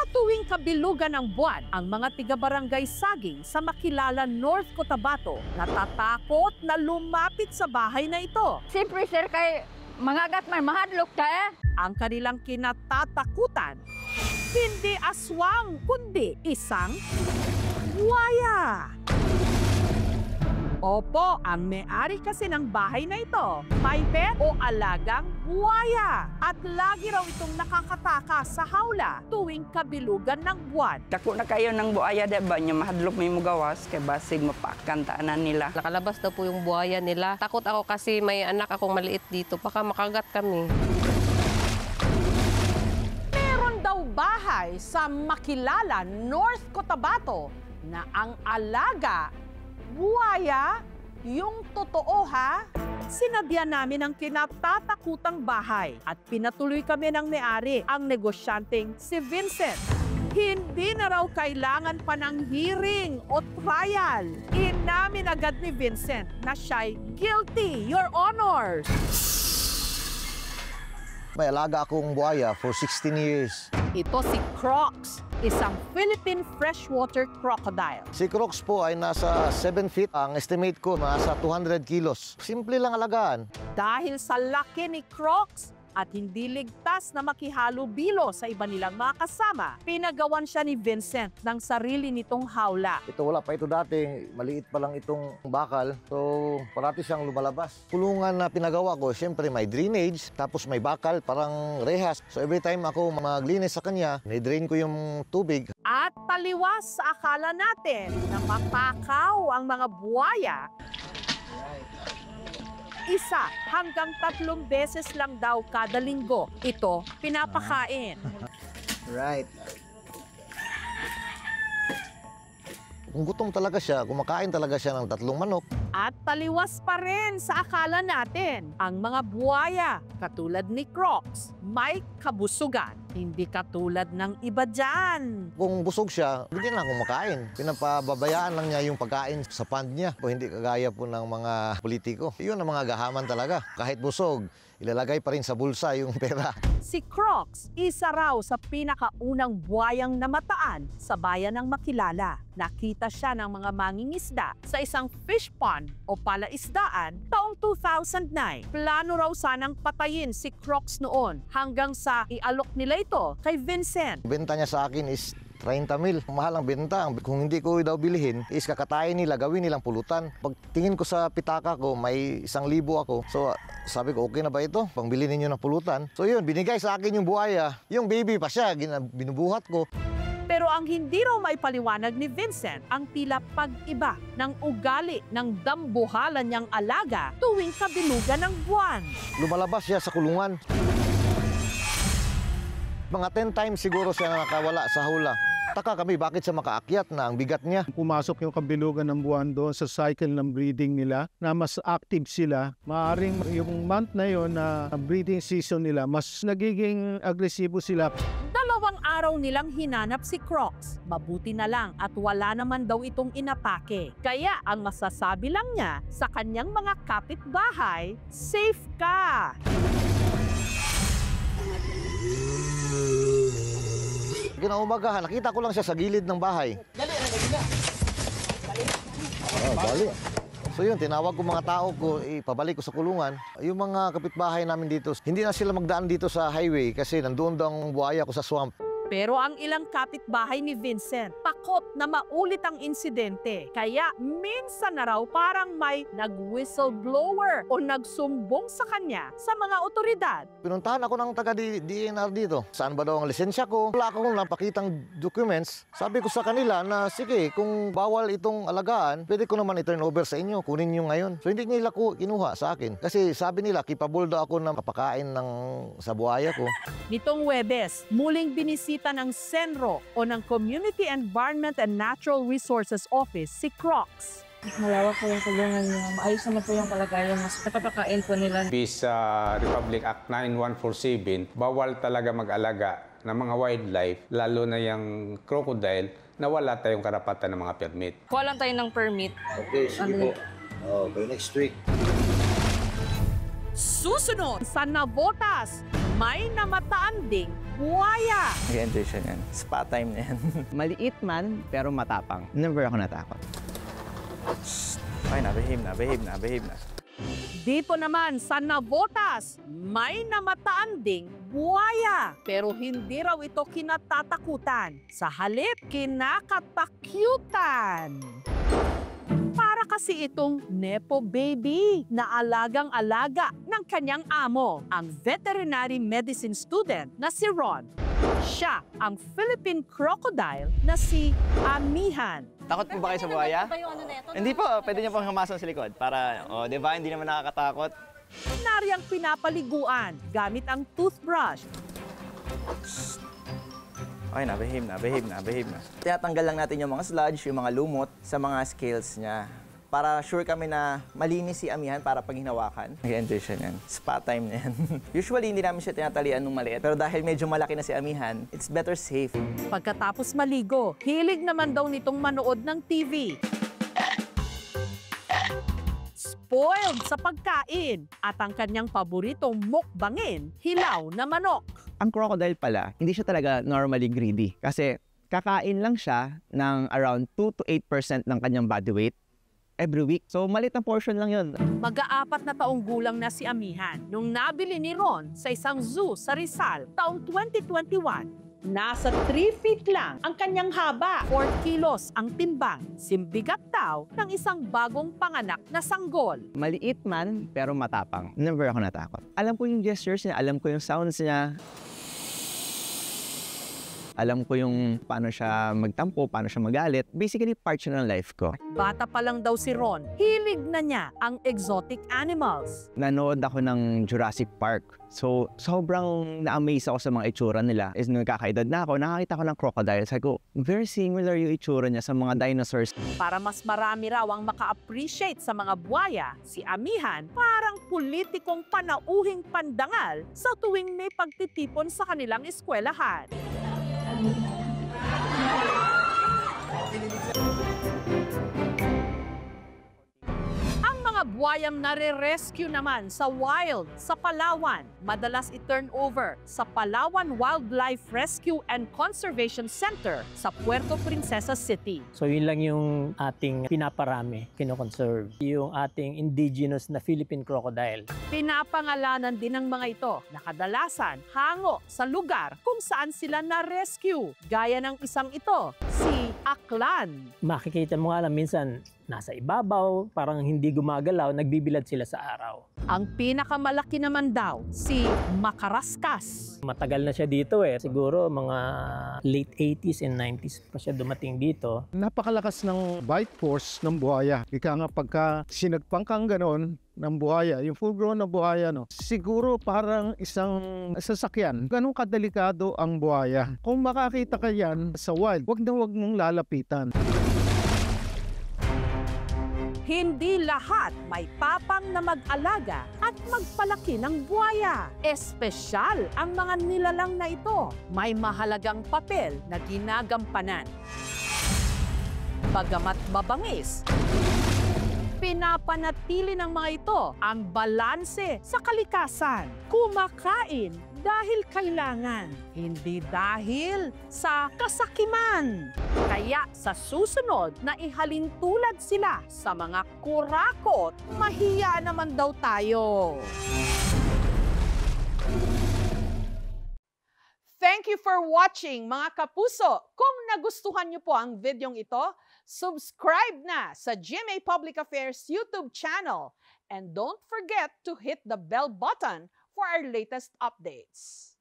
Tuwing kabilugan ng buwan, ang mga tiga-barangay Saging sa Makilala, North Cotabato natatakot na lumapit sa bahay na ito. Siyempre, sir, kay mangagat man, mahadlok ta eh. Ang kanilang kinatatakutan, hindi aswang, kundi isang buwaya. Opo, ang may-ari kasi ng bahay na ito, may pet o alagang buwaya. At lagi raw itong nakakataka sa hawla tuwing kabilugan ng buwan. Dako na kayo ng buaya, diba? Nya mahadlok may mugawas, kay basig mapakantaanan nila. Nakalabas daw po yung buhaya nila. Takot ako kasi may anak akong maliit dito. Baka makagat kami. Meron daw bahay sa Makilala, North Cotabato na ang alaga buwaya, yung totoo ha? Sinadya namin ang kinatatakutang bahay at pinatuloy kami ng may-ari, ang negosyanteng si Vincent. Hindi na raw kailangan pa ng hearing o trial. Inamin agad ni Vincent na siya'y guilty, Your Honor. May alaga akong buhaya for 16 years. Ito si Crocs, isang Philippine freshwater crocodile. Si Crocs po ay nasa 7 feet. Ang estimate ko, nasa 200 kilos. Simple lang alagaan. Dahil sa laki ni Crocs at hindi ligtas na makihalubilo sa iba nilang mga kasama, pinagawan siya ni Vincent ng sarili nitong hawla. Ito wala pa ito dati. Maliit pa lang itong bakal. So, parati siyang lumalabas. Kulungan na pinagawa ko, siyempre may drainage, tapos may bakal, parang rehas. So, every time ako maglinis sa kanya, ni-drain ko yung tubig. At taliwas sa akala natin na mapakaw ang mga buwaya, 1 hanggang 3 beses lang daw kada linggo ito pinapakain. Right. Kung gutom talaga siya, kumakain talaga siya ng 3 manok. At taliwas pa rin sa akala natin, ang mga buwaya, katulad ni Crocs, may kabusugan. Hindi katulad ng iba dyan. Kung busog siya, hindi na kumakain. Pinapababayaan lang niya yung pagkain sa pond niya. O hindi kagaya po ng mga politiko. Yun ang mga gahaman talaga. Kahit busog, ilalagay pa rin sa bulsa yung pera. Si Crocs, isa raw sa pinakaunang buwayang namataan sa bayan ng Makilala. Nakita siya ng mga mangingisda sa isang fish pond o palaisdaan taong 2009. Plano raw sanang patayin si Crocs noon hanggang sa ialok nila ito kay Vincent. Benta niya sa akin is 30 mil. Mahal ang benta. Kung hindi ko daw bilhin, is kakatayin nila, gawin nilang pulutan. Pagtingin ko sa pitaka ko, may 1,000 ako. So, sabi ko, okay na ba ito? Pangbili ninyo ng pulutan. So yun, binigay sa akin yung buhaya. Yung baby pa siya, binubuhat ko. Pero ang hindi raw maipaliwanag ni Vincent ang tila pag-iba ng ugali ng dambuhalan niyang alaga tuwing kabilugan ng buwan. Lumalabas siya sa kulungan. Mga 10 times siguro siya nakawala sa hula. Taka kami, bakit siya makaakyat na ang bigat niya? Pumasok yung kabilugan ng buwan doon sa cycle ng breeding nila na mas active sila. Maaaring yung month na yon na breeding season nila, mas nagiging agresibo sila. 2 araw nilang hinanap si Crocs. Mabuti na lang at wala naman daw itong inatake. Kaya ang masasabi lang niya sa kanyang mga kapitbahay, safe ka! Kinaumagahan, nakita ko lang siya sa gilid ng bahay. Dali. So yun, tinawag ko mga tao ko, ipabalik ko sa kulungan. Yung mga kapitbahay namin dito, hindi na sila magdaan dito sa highway kasi nandoon daw ang buhaya ko sa swamp. Pero ang ilang kapitbahay ni Vincent, takot na maulit ang insidente. Kaya minsan na raw parang may nag-whistleblower o nagsumbong sa kanya sa mga otoridad. Pinuntahan ako ng taga-DNR dito. Saan ba daw ang lisensya ko? Wala akong napakitang documents. Sabi ko sa kanila na sige, kung bawal itong alagaan, pwede ko naman i-turn over sa inyo. Kunin nyo ngayon. So hindi nila kinuha sa akin. Kasi sabi nila, capable daw ako na mapakain sa buhaya ko. Nitong Huwebes, muling binisita ng Senro o ng Community Environment and Natural Resources Office si Crocs. Malawak po yung kulungan niya. Maayos naman po yung kalagayan. Mas napapakain po nila. Based sa Republic Act 9147, bawal talaga mag-alaga ng mga wildlife, lalo na yung crocodile, na wala tayong karapatan ng mga permit. Kuha lang tayo ng permit. Okay, sige po. Okay, next week. Susunod sa Navotas, may namataan ding buwaya. Nag-enjoy siya yan. Spa time na yan. Maliit man, pero matapang. Never ako natakot. Okay na, behave na. Dito naman sa Navotas, may namataan ding buwaya. Pero hindi raw ito kinatatakutan. Sa halip, kinakatakyutan. Para kasi itong Nepo baby na alagang-alaga ng kanyang amo, ang veterinary medicine student na si Ron. Siya ang Philippine crocodile na si Amihan. Takot po ba kayo sa buhaya? Hindi po, pwede niyo pong hamasan sa likod para, di ba, hindi naman nakakatakot. Nariyang pinapaliguan gamit ang toothbrush. Okay na, behave na. Tinatanggal lang natin yung mga sludge, yung mga lumot sa mga scales niya. Para sure kami na malinis si Amihan para pag hinawakan. Nag-enjoy siya niyan. Spa time na yan. Usually, hindi namin siya tinatalian nung maliit. Pero dahil medyo malaki na si Amihan, it's better safe. Pagkatapos maligo, hilig naman daw nitong manood ng TV. Spoiled sa pagkain at ang kanyang paboritong mukbangin, hilaw na manok. Ang crocodile pala, hindi siya talaga normally greedy. Kasi kakain lang siya ng around 2 to 8% ng kanyang body weight every week. So, maliit na portion lang yun. Mag-aapat na taong gulang na si Amihan nung nabili ni Ron sa isang zoo sa Rizal taong 2021. Nasa 3 feet lang ang kanyang haba, 4 kilos ang timbang, simbigat daw ng isang bagong panganak na sanggol. Maliit man, pero matapang. Never ako natakot. Alam ko yung gestures niya, alam ko yung sounds niya. Alam ko yung paano siya magtampo, paano siya magalit. Basically, part siya ng life ko. Bata pa lang daw si Ron, hilig na niya ang exotic animals. Nanood ako ng Jurassic Park. So, sobrang na-amaze ako sa mga itsura nila. Is nung kakaedad na ako, nakakita ko ng crocodile. Sabi ko, very similar yung itsura niya sa mga dinosaurs. Para mas marami raw ang maka-appreciate sa mga buwaya, si Amihan parang politikong panauhing pandangal sa tuwing may pagtitipon sa kanilang eskwelahan. Ang mga buwayang nare-rescue naman sa wild sa Palawan, madalas i-turn over sa Palawan Wildlife Rescue and Conservation Center sa Puerto Princesa City. So yun lang yung ating pinaparami, kinoconserve. Yung ating indigenous na Philippine crocodile. Pinapangalanan din ng mga ito na kadalasan hango sa lugar kung saan sila na-rescue. Gaya ng isang ito, si Aklan. Makikita mo nga lang minsan nasa ibabaw, parang hindi gumagalaw, nagbibilad sila sa araw. Ang pinakamalaki naman daw, si Makaraskas. Matagal na siya dito siguro mga late 80s and 90s pa siya dumating dito. Napakalakas ng bite force ng buhaya. Ika nga pagka sinagpang kang ganon ng buhaya, yung full grown na buhaya, siguro parang isang sasakyan. Ganun kadelikado ang buhaya. Kung makakita ka yan sa wild, wag mong lalapitan. Hindi lahat may papang na mag-alaga at magpalaki ng buwaya. Espesyal ang mga nilalang na ito. May mahalagang papel na ginagampanan. Bagamat mabangis, pinapanatili ng mga ito ang balanse sa kalikasan. Kumakain dahil kailangan, hindi dahil sa kasakiman. Kaya sa susunod na ihalin tulad sila sa mga kurakot, mahiya naman daw tayo. Thank you for watching, mga kapuso. Kung nagustuhan niyo po ang videong ito, subscribe na sa GMA Public Affairs YouTube channel. And don't forget to hit the bell button for our latest updates.